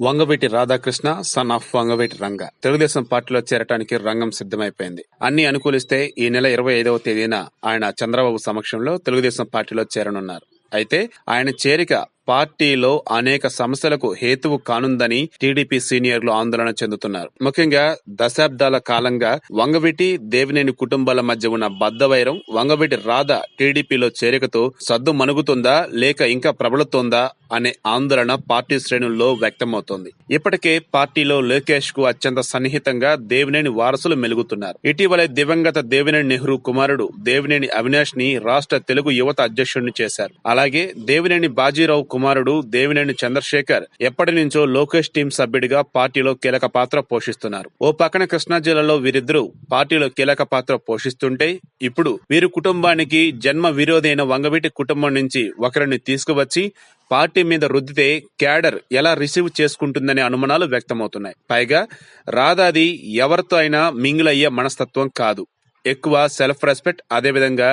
Vangaveeti Radhakrishna son of Vangaveeti రంగ తెలుగుదేశం పార్టీలో చేరటానికి రంగం సిద్ధమైపోయింది. అన్ని అనుకూలిస్తే ఈ నెల 25వ తేదీన ఆయన చంద్రబాబు సమక్షంలో తెలుగుదేశం పార్టీలో చేరనున్నారు. అయితే ఆయన చేరిక పార్టీలో అనేక సమస్యలకు హేతువు కానుందని టీడీపీ సీనియర్లు ఆందోళన చెందుతున్నారు. ముఖ్యంగా దశాబ్దాల కాలంగా వంగవీటి దేవినేని కుటుంబాల మధ్య ఉన్న బద్దవైరం వంగవీటి రాధ టీడీపీలో చేరికతో సద్దు మణుగుతుందా లేక ఇంకా ప్రబలుతోందా అనే ఆందోళన పార్టీ శ్రేణుల్లో వ్యక్తమవుతోంది. ఇప్పటికే పార్టీలో లోకేష్ కు అత్యంత సన్నిహితంగా దేవినేని వారసులు మెలుగుతున్నారు. ఇటీవలే దివంగత దేవినేని నెహ్రూ కుమారుడు దేవినేని అవినాష్ ని రాష్ట్ర తెలుగు యువత అధ్యక్షుడిని చేశారు. అలాగే దేవినేని బాజీరావు కుమారుడు దేవినేని చంద్రశేఖర్ ఎప్పటి నుంచో లోకేష్ టీం సభ్యుడిగా పార్టీలో కీలక పాత్ర పోషిస్తున్నారు. ఓ పక్కన కృష్ణా జిల్లాలో వీరిద్దరూ పార్టీలో కీలక పాత్ర పోషిస్తుంటే ఇప్పుడు వీరి కుటుంబానికి జన్మ విరోధైన వంగవీటి కుటుంబం నుంచి ఒకరిని తీసుకువచ్చి పార్టీ మీద రుద్దితే క్యాడర్ ఎలా రిసీవ్ చేసుకుంటుందనే అనుమానాలు వ్యక్తమవుతున్నాయి. పైగా రాధాది ఎవరితో అయినా మింగిల్ అయ్యే మనస్తత్వం కాదు. ఎక్కువ సెల్ఫ్ రెస్పెక్ట్, అదేవిధంగా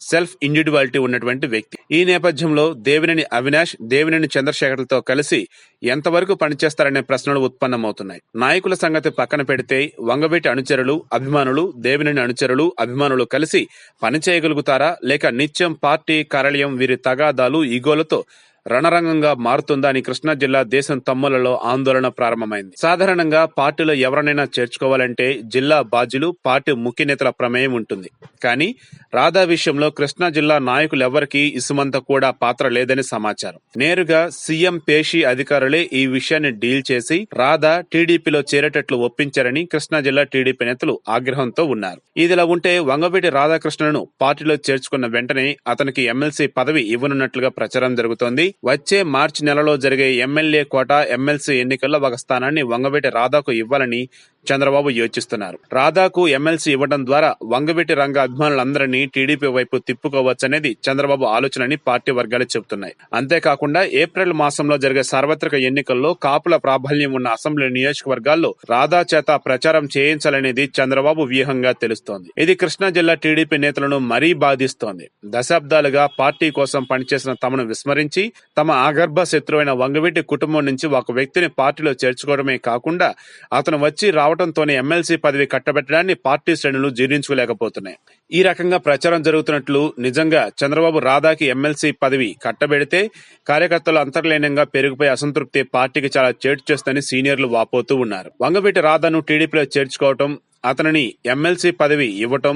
సెల్ఫ్ ఇండివిడ్యువాలిటీ ఉన్నటువంటి వ్యక్తి. ఈ నేపథ్యంలో దేవినేని అవినాష్, దేవినేని చంద్రశేఖర్లతో కలిసి ఎంతవరకు పనిచేస్తారనే ప్రశ్నలు ఉత్పన్నమవుతున్నాయి. నాయకుల సంగతి పక్కన పెడితే వంగవీటి అనుచరులు, అభిమానులు, దేవినేని అనుచరులు, అభిమానులు కలిసి పనిచేయగలుగుతారా లేక నిత్యం పార్టీ కార్యాలయం వీరి తగాదాలు, ఈగోలతో రణరంగంగా మారుతుందా అని కృష్ణా జిల్లా దేశం తమ్ములలో ఆందోళన ప్రారంభమైంది. సాధారణంగా పార్టీలో ఎవరినైనా చేర్చుకోవాలంటే జిల్లా బాధ్యులు, పార్టీ ముఖ్య నేతల ప్రమేయం ఉంటుంది. కానీ రాధా విషయంలో కృష్ణా జిల్లా నాయకులెవ్వరికీ ఇసుమంత కూడా పాత్ర లేదని సమాచారం. నేరుగా సీఎం పేషి అధికారులే ఈ విషయాన్ని డీల్ చేసి రాధా టీడీపీలో చేరేటట్లు ఒప్పించారని కృష్ణా జిల్లా టీడీపీ నేతలు ఆగ్రహంతో ఉన్నారు. ఇదిలా ఉంటే వంగవీటి రాధాకృష్ణను పార్టీలో చేర్చుకున్న వెంటనే అతనికి ఎమ్మెల్సీ పదవి ఇవ్వనున్నట్లుగా ప్రచారం జరుగుతోంది. వచ్చే మార్చి నెలలో జరిగే ఎమ్మెల్యే కోట, ఎమ్మెల్సీ ఎన్నికల్లో ఒక స్థానాన్ని వంగవీటి రాధాకు ఇవ్వాలని చంద్రబాబు యోచిస్తున్నారు. రాధాకు ఎమ్మెల్సీ ఇవ్వడం ద్వారా వంగవీటి రంగ అభిమానులందరినీ టీడీపీ వైపు తిప్పుకోవచ్చనేది చంద్రబాబు ఆలోచనని పార్టీ వర్గాలు చెబుతున్నాయి. అంతేకాకుండా ఏప్రిల్ మాసంలో జరిగే సార్వత్రిక ఎన్నికల్లో కాపుల ప్రాబల్యం ఉన్న అసెంబ్లీ నియోజకవర్గాల్లో రాధా చేత ప్రచారం చేయించాలనేది చంద్రబాబు వ్యూహంగా తెలుస్తోంది. ఇది కృష్ణా జిల్లా టీడీపీ నేతలను మరీ బాధిస్తోంది. దశాబ్దాలుగా పార్టీ కోసం పనిచేసిన తమను విస్మరించి తమ ఆగర్భ శత్రువైన వంగవీటి కుటుంబం నుంచి ఒక వ్యక్తిని పార్టీలో చేర్చుకోవడమే కాకుండా అతను వచ్చి రావడంతోనే ఎమ్మెల్సీ పదవి కట్టబెట్టడాన్ని పార్టీ శ్రేణులు జీర్ణించుకోలేకపోతున్నాయి. ఈ రకంగా ప్రచారం జరుగుతున్నట్లు నిజంగా చంద్రబాబు రాధాకి ఎమ్మెల్సీ పదవి కట్టబెడితే కార్యకర్తలు అంతర్లీనంగా పెరిగిపోయే అసంతృప్తి పార్టీకి చాలా చేటు చేస్తుందని సీనియర్లు వాపోతూ ఉన్నారు. వంగవీటి రాధాను టీడీపీలో చేర్చుకోవటం, అతనిని ఎమ్మెల్సీ పదవి ఇవ్వటం,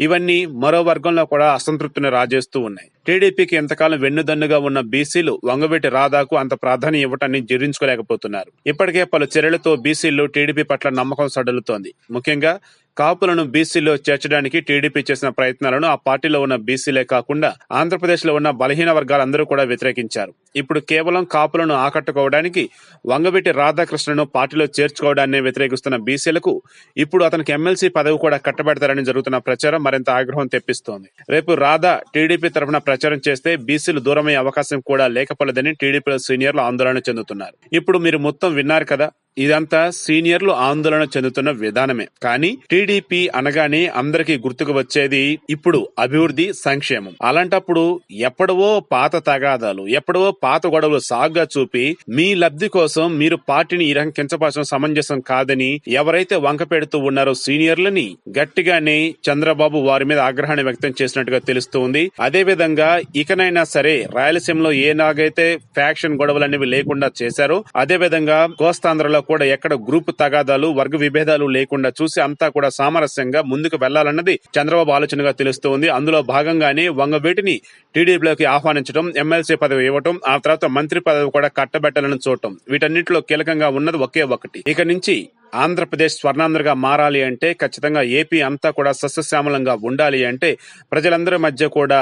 ఇవన్నీ మరో వర్గంలో కూడా అసంతృప్తిని రాజేస్తూ ఉన్నాయి. టీడీపీకి ఎంతకాలం వెన్నుదన్నుగా ఉన్న బీసీలు వంగవీటి రాధాకు అంత ప్రాధాన్యం ఇవ్వటాన్ని జీర్ణించుకోలేకపోతున్నారు. ఇప్పటికే పలు చర్యలతో బీసీలు టీడీపీ పట్ల నమ్మకం సడలుతోంది. ముఖ్యంగా కాపులను బీసీలో చేర్చడానికి టీడీపీ చేసిన ప్రయత్నాలను ఆ పార్టీలో ఉన్న బీసీలే కాకుండా ఆంధ్రప్రదేశ్ లో ఉన్న బలహీన వర్గాలందరూ కూడా వ్యతిరేకించారు. ఇప్పుడు కేవలం కాపులను ఆకట్టుకోవడానికి వంగవీటి రాధాకృష్ణను పార్టీలో చేర్చుకోవడాన్ని వ్యతిరేకిస్తున్న బీసీలకు ఇప్పుడు అతనికి ఎమ్మెల్సీ పదవి కూడా కట్టబెడతారని జరుగుతున్న ప్రచారం మరింత ఆగ్రహం తెప్పిస్తోంది. రేపు రాధా టీడీపీ తరఫున ప్రచారం చేస్తే బీసీలు దూరమయ్యే అవకాశం కూడా లేకపోలేదని టీడీపీలో సీనియర్లు ఆందోళన చెందుతున్నారు. ఇప్పుడు మీరు మొత్తం విన్నారు కదా, ఇదంతా సీనియర్లు ఆందోళన చెందుతున్న విధానమే. కానీ టీడీపీ అనగానే అందరికీ గుర్తుకు వచ్చేది ఇప్పుడు అభివృద్ధి, సంక్షేమం. అలాంటప్పుడు ఎప్పుడవో పాత తగాదాలు, ఎప్పుడవో పాత గొడవలు సాగ్గా చూపి మీ లబ్ధి కోసం మీరు పార్టీని ఈ రకం కించపరచడం సమంజసం కాదని ఎవరైతే వంక పెడుతూ ఉన్నారో సీనియర్లని గట్టిగానే చంద్రబాబు వారి మీద ఆగ్రహాన్ని వ్యక్తం చేసినట్టుగా తెలుస్తుంది. అదే విధంగా ఇకనైనా సరే రాయలసీమలో ఏనాగైతే ఫ్యాక్షన్ గొడవలు అనేవి లేకుండా చేశారో అదే విధంగా కోస్తాంధ్రలో కూడా ఎక్కడ గ్రూప్ తగాదాలు, వర్గ విభేదాలు లేకుండా చూసి అంతా కూడా సామరస్యంగా ముందుకు వెళ్లాలన్నది చంద్రబాబు ఆలోచనగా తెలుస్తోంది. అందులో భాగంగానే వంగవీటిని టీడీపీలోకి ఆహ్వానించడం, ఎమ్మెల్సీ పదవి ఇవ్వటం, ఆ తర్వాత మంత్రి పదవి కూడా కట్టబెట్టాలని చూడటం, వీటన్నిటిలో కీలకంగా ఉన్నది ఒకే ఒకటి. ఇక నుంచి ఆంధ్రప్రదేశ్ స్వర్ణాంధ్రగా మారాలి అంటే, ఖచ్చితంగా ఏపీ అంతా కూడా సస్యశ్యామలంగా ఉండాలి అంటే, ప్రజలందరి మధ్య కూడా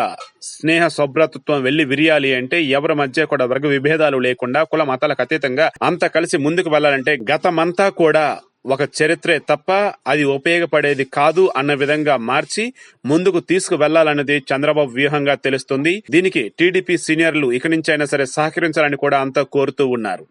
స్నేహ సౌభ్రాతృత్వం వెళ్లి విరియాలి అంటే, ఎవరి మధ్య కూడా వర్గ విభేదాలు లేకుండా కుల మతాలకు అతీతంగా అంతా కలిసి ముందుకు వెళ్లాలంటే గతమంతా కూడా ఒక చరిత్రే తప్ప అది ఉపయోగపడేది కాదు అన్న విధంగా మార్చి ముందుకు తీసుకు వెళ్లాలన్నది చంద్రబాబు వ్యూహంగా తెలుస్తుంది. దీనికి టీడీపీ సీనియర్లు ఇక నుంచి అయినా సరే సహకరించాలని కూడా అంతా కోరుతూ ఉన్నారు.